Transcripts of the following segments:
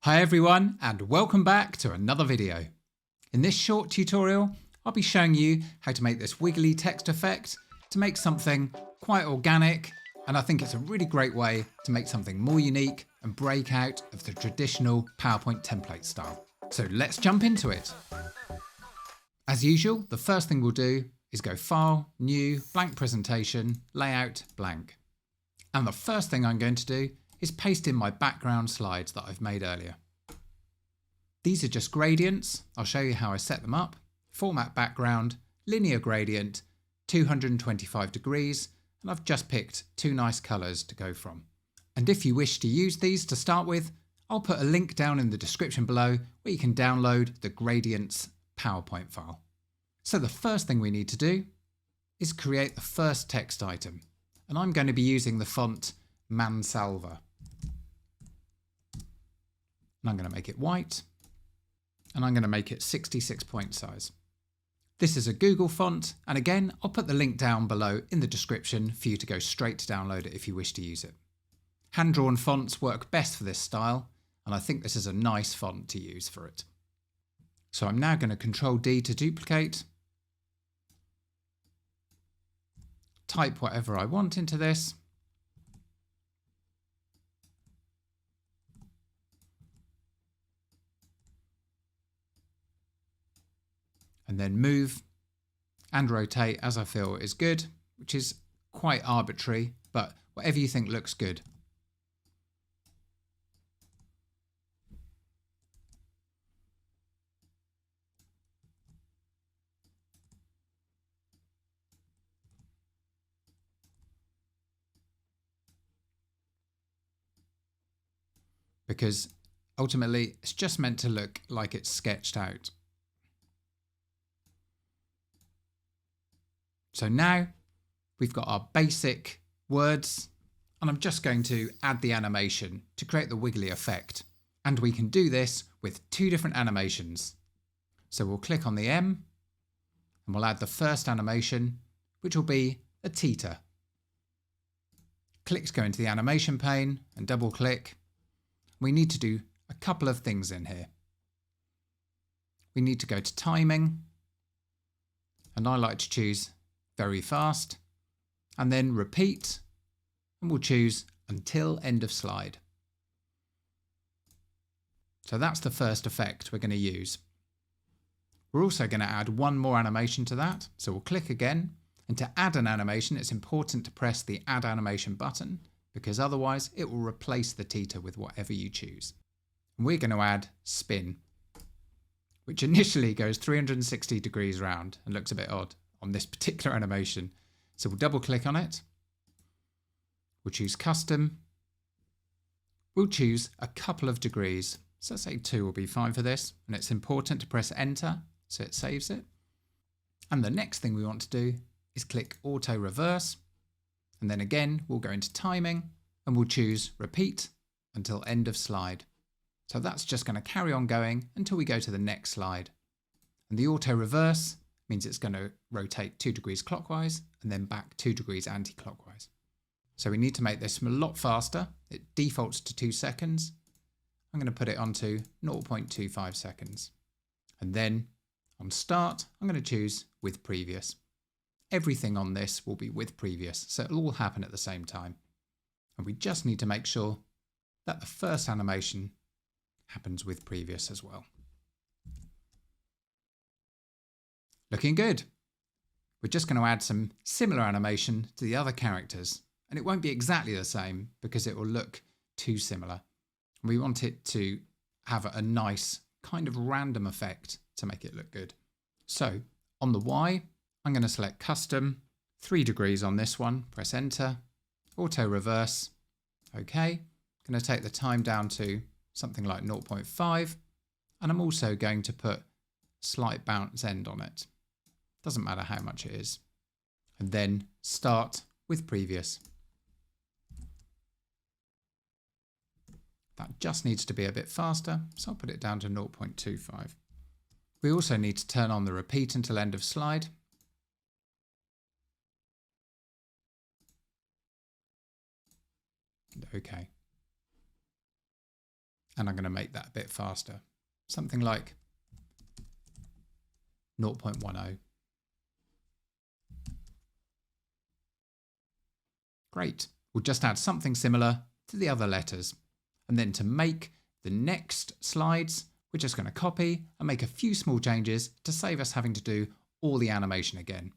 Hi everyone, and welcome back to another video. In this short tutorial, I'll be showing you how to make this wiggly text effect to make something quite organic, and I think it's a really great way to make something more unique and break out of the traditional PowerPoint template style. So let's jump into it. As usual, the first thing we'll do is go File, New, Blank Presentation, Layout, Blank. And the first thing I'm going to do is paste in my background slides that I've made earlier. These are just gradients. I'll show you how I set them up. Format background, linear gradient, 225 degrees, and I've just picked two nice colours to go from. And if you wish to use these to start with, I'll put a link down in the description below where you can download the gradients PowerPoint file. So the first thing we need to do is create the first text item, and I'm going to be using the font Mansalva. And I'm going to make it white, and I'm going to make it 66 point size. This is a Google font, and again, I'll put the link down below in the description for you to go straight to download it if you wish to use it. Hand-drawn fonts work best for this style, and I think this is a nice font to use for it. So I'm now going to Control D to duplicate, type whatever I want into this, and then move and rotate as I feel is good, which is quite arbitrary, but whatever you think looks good. Because ultimately it's just meant to look like it's sketched out. So now we've got our basic words, and I'm just going to add the animation to create the wiggly effect. And we can do this with two different animations. So we'll click on the M and we'll add the first animation, which will be a teeter. Click to go into the animation pane and double click. We need to do a couple of things in here. We need to go to timing, and I like to choose very fast, and then repeat, and we'll choose until end of slide. So that's the first effect we're going to use. We're also going to add one more animation to that, so we'll click again, and to add an animation it's important to press the add animation button, because otherwise it will replace the teeter with whatever you choose. And we're going to add spin, which initially goes 360 degrees round and looks a bit odd on this particular animation. So we'll double click on it. We'll choose custom. We'll choose a couple of degrees. So say 2 will be fine for this. And it's important to press enter so it saves it. And the next thing we want to do is click auto reverse. And then again, we'll go into timing and we'll choose repeat until end of slide. So that's just going to carry on going until we go to the next slide. And the auto reverse means it's going to rotate 2 degrees clockwise and then back 2 degrees anti-clockwise. So we need to make this a lot faster. It defaults to 2 seconds. I'm going to put it onto 0.25 seconds. And then on start, I'm going to choose with previous. Everything on this will be with previous, so it'll all happen at the same time. And we just need to make sure that the first animation happens with previous as well. Looking good. We're just going to add some similar animation to the other characters, and it won't be exactly the same because it will look too similar. We want it to have a nice kind of random effect to make it look good. So on the Y, I'm going to select custom, 3 degrees on this one, press enter, auto reverse, okay. Going to take the time down to something like 0.5, and I'm also going to put slight bounce end on it. Doesn't matter how much it is. And then start with previous. That just needs to be a bit faster, so I'll put it down to 0.25. We also need to turn on the repeat until end of slide. Okay. And I'm going to make that a bit faster. Something like 0.10. Great. We'll just add something similar to the other letters. And then to make the next slides, we're just going to copy and make a few small changes to save us having to do all the animation again.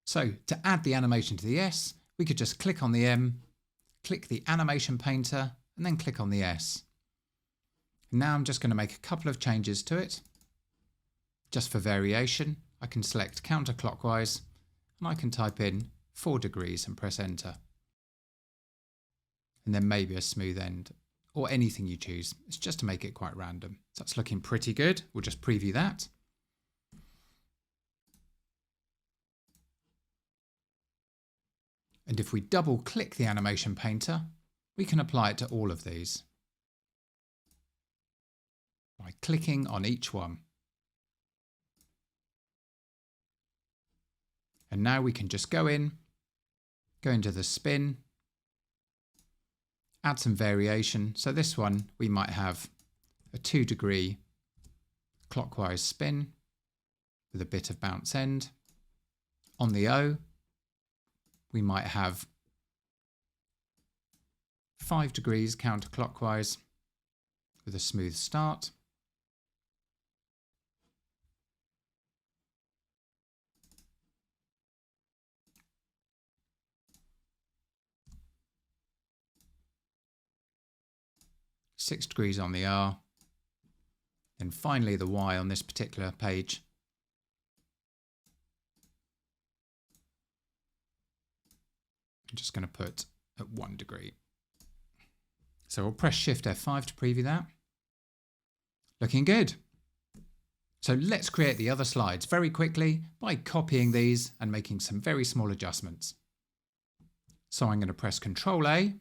So to add the animation to the S, we could just click on the M, click the animation painter, and then click on the S. Now I'm just going to make a couple of changes to it. Just for variation, I can select counterclockwise and I can type in 4 degrees and press enter. And then maybe a smooth end or anything you choose. It's just to make it quite random. So that's looking pretty good. We'll just preview that. And if we double click the animation painter, we can apply it to all of these by clicking on each one. And now we can just go into the spin, add some variation. So this one, we might have a 2 degree clockwise spin with a bit of bounce end. On the O, we might have 5 degrees counterclockwise with a smooth start. Six degrees on the R, and finally the Y on this particular page. I'm just going to put at 1 degree. So we'll press Shift F5 to preview that. Looking good. So let's create the other slides very quickly by copying these and making some very small adjustments. So I'm going to press Control A,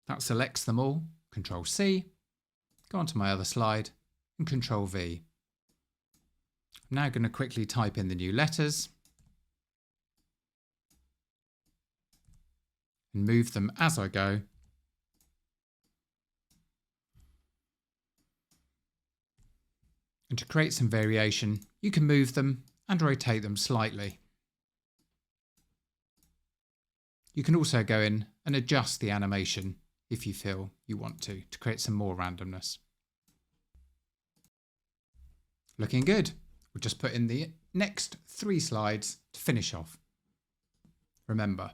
that selects them all, Control C, go on to my other slide, and Control V. I'm now going to quickly type in the new letters and move them as I go. And to create some variation, you can move them and rotate them slightly. You can also go in and adjust the animation if you feel you want to create some more randomness. Looking good. We'll just put in the next 3 slides to finish off. Remember,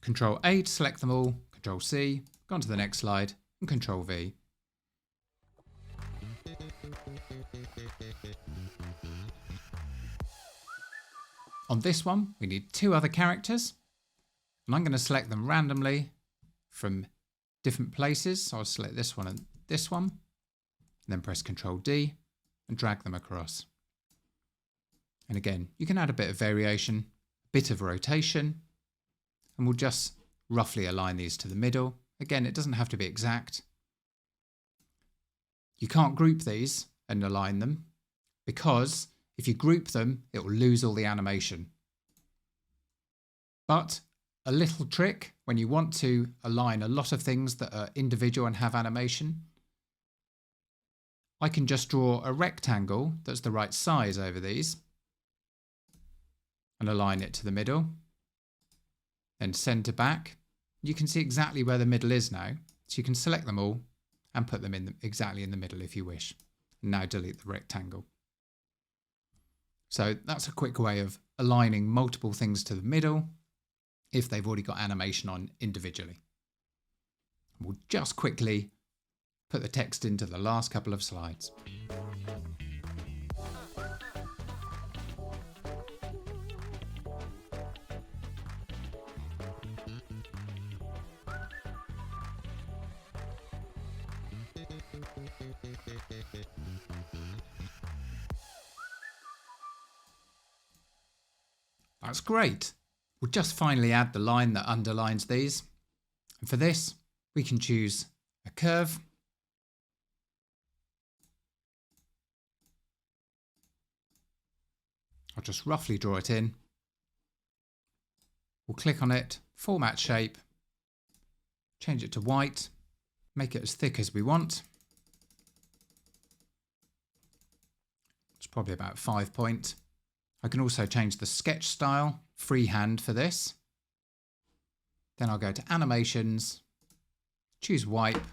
Control A to select them all, Control C, go on to the next slide, and Control V. On this one, we need 2 other characters, and I'm going to select them randomly from different places. So I'll select this one and then press Control D and drag them across. And again, you can add a bit of variation, a bit of rotation, and we'll just roughly align these to the middle. Again, it doesn't have to be exact. You can't group these and align them because if you group them, it will lose all the animation. But a little trick when you want to align a lot of things that are individual and have animation, I can just draw a rectangle that's the right size over these and align it to the middle, then center back. You can see exactly where the middle is now, so you can select them all and put them in exactly in the middle if you wish. And now delete the rectangle. So that's a quick way of aligning multiple things to the middle if they've already got animation on individually. We'll just quickly put the text into the last couple of slides. That's great. We'll just finally add the line that underlines these. And for this, we can choose a curve. I'll just roughly draw it in. We'll click on it, format shape, change it to white, make it as thick as we want. probably about 5 point. I can also change the sketch style, freehand for this. Then I'll go to animations, choose wipe,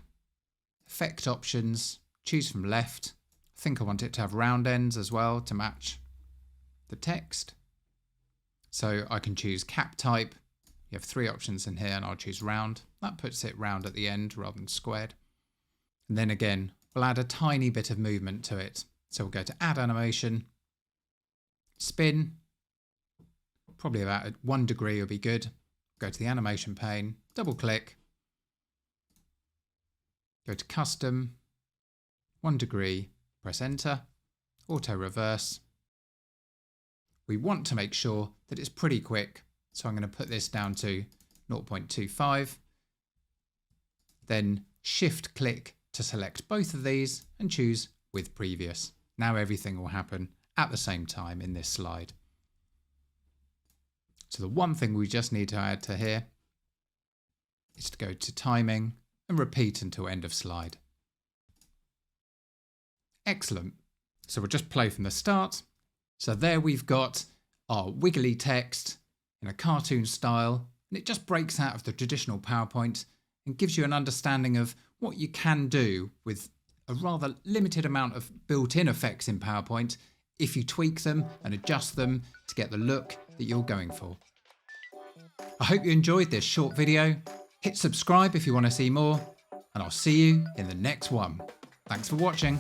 effect options, choose from left. I think I want it to have round ends as well to match the text. So I can choose cap type. You have 3 options in here and I'll choose round. That puts it round at the end rather than squared. And then again, we'll add a tiny bit of movement to it. So we'll go to add animation, spin, probably about 1 degree will be good. Go to the animation pane, double click, go to custom, 1 degree, press enter, auto reverse. We want to make sure that it's pretty quick. So I'm going to put this down to 0.25, then shift click to select both of these and choose with previous. Now everything will happen at the same time in this slide. So the one thing we just need to add to here is to go to timing and repeat until end of slide. Excellent. So we'll just play from the start. So there we've got our wiggly text in a cartoon style, and it just breaks out of the traditional PowerPoint and gives you an understanding of what you can do with a rather limited amount of built-in effects in PowerPoint if you tweak them and adjust them to get the look that you're going for. I hope you enjoyed this short video. Hit subscribe if you want to see more, and I'll see you in the next one. Thanks for watching.